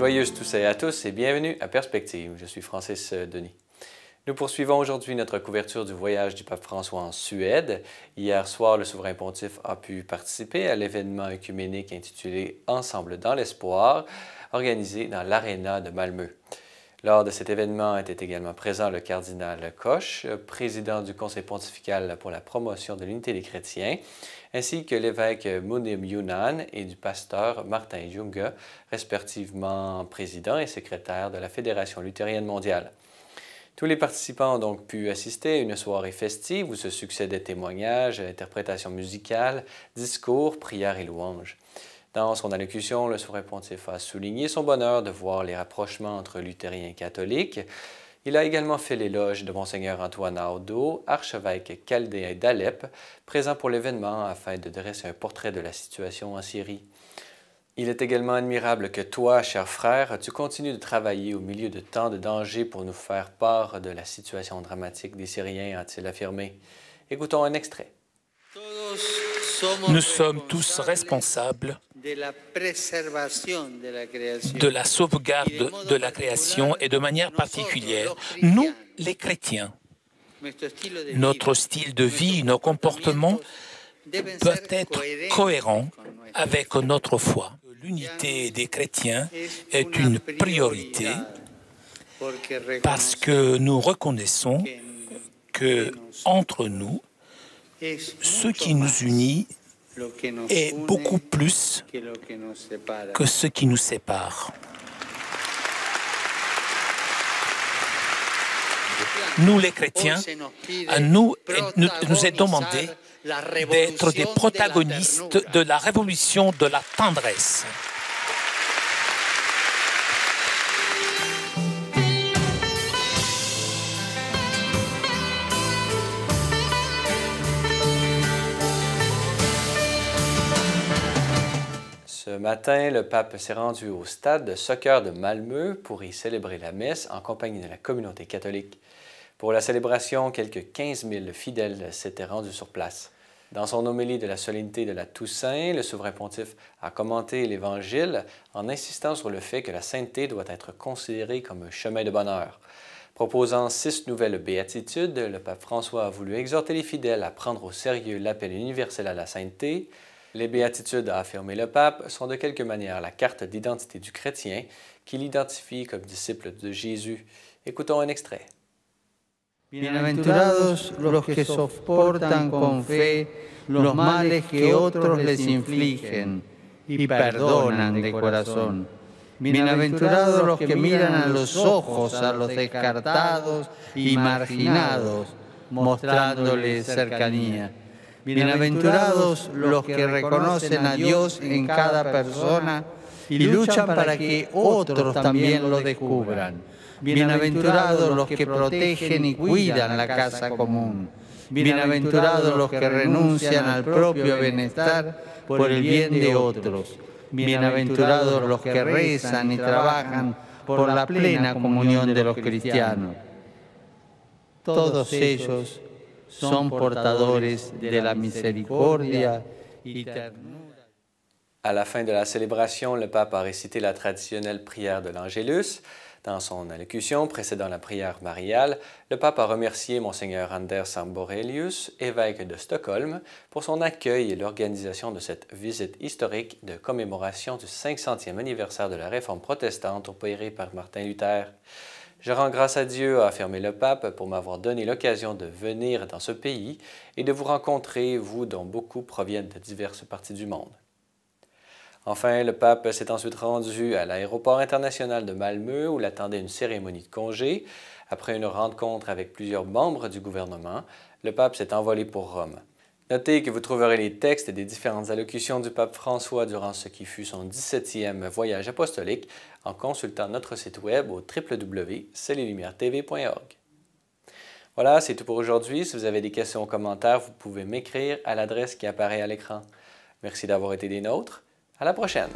Joyeuse Toussaint à tous et bienvenue à Perspective. Je suis Francis Denis. Nous poursuivons aujourd'hui notre couverture du voyage du pape François en Suède. Hier soir, le souverain pontife a pu participer à l'événement œcuménique intitulé « Ensemble dans l'espoir », organisé dans l'Aréna de Malmö. Lors de cet événement était également présent le cardinal Koch, président du Conseil pontifical pour la promotion de l'unité des chrétiens, ainsi que l'évêque Munim Yunan et du pasteur Martin Junge, respectivement président et secrétaire de la Fédération luthérienne mondiale. Tous les participants ont donc pu assister à une soirée festive où se succédaient témoignages, interprétations musicales, discours, prières et louanges. Dans son allocution, le souverain pontife a souligné son bonheur de voir les rapprochements entre luthériens et catholiques. Il a également fait l'éloge de Monseigneur Antoine Audo, archevêque chaldéen d'Alep, présent pour l'événement afin de dresser un portrait de la situation en Syrie. Il est également admirable que toi, cher frère, tu continues de travailler au milieu de tant de dangers pour nous faire part de la situation dramatique des Syriens, a-t-il affirmé. Écoutons un extrait. Nous sommes tous responsables de la sauvegarde de la création et de manière particulière, nous, les chrétiens. Notre style de vie, nos comportements doivent être cohérents avec notre foi. L'unité des chrétiens est une priorité parce que nous reconnaissons que entre nous, ce qui nous unit est beaucoup plus que ce qui nous sépare. Nous, les chrétiens, nous est demandé d'être des protagonistes de la révolution de la tendresse. Ce matin, le pape s'est rendu au stade de soccer de Malmö pour y célébrer la messe en compagnie de la communauté catholique. Pour la célébration, quelques 15 000 fidèles s'étaient rendus sur place. Dans son homélie de la solennité de la Toussaint, le souverain pontife a commenté l'Évangile en insistant sur le fait que la sainteté doit être considérée comme un chemin de bonheur. Proposant 6 nouvelles béatitudes, le pape François a voulu exhorter les fidèles à prendre au sérieux l'appel universel à la sainteté. Les béatitudes, a affirmé le pape, sont de quelque manière la carte d'identité du chrétien qui l'identifie comme disciple de Jésus. Écoutons un extrait. Bienaventurados los que soportan con fe los males que otros les infligen y perdonan de corazón. Bienaventurados los que miran a los ojos a los descartados y marginados, mostrándoles cercanía. Bienaventurados los que reconocen a Dios en cada persona y luchan para que otros también lo descubran. Bienaventurados los que protegen y cuidan la casa común. Bienaventurados los que renuncian al propio bienestar por el bien de otros. Bienaventurados los que rezan y trabajan por la plena comunión de los cristianos. Todos ellos son portadores de la misericordia y ternura. À la fin de la célébration, le pape a récité la traditionnelle prière de l'Angélus. Dans son allocution précédant la prière mariale, le pape a remercié Monseigneur Anders Arborelius, évêque de Stockholm, pour son accueil et l'organisation de cette visite historique de commémoration du 500e anniversaire de la Réforme protestante opérée par Martin Luther. « Je rends grâce à Dieu, a affirmé le pape, pour m'avoir donné l'occasion de venir dans ce pays et de vous rencontrer, vous dont beaucoup proviennent de diverses parties du monde. » Enfin, le pape s'est ensuite rendu à l'aéroport international de Malmö où l'attendait une cérémonie de congé. Après une rencontre avec plusieurs membres du gouvernement, le pape s'est envolé pour Rome. Notez que vous trouverez les textes des différentes allocutions du pape François durant ce qui fut son 17e voyage apostolique en consultant notre site web au www.cellelumière-tv.org. Voilà, c'est tout pour aujourd'hui. Si vous avez des questions ou commentaires, vous pouvez m'écrire à l'adresse qui apparaît à l'écran. Merci d'avoir été des nôtres. À la prochaine!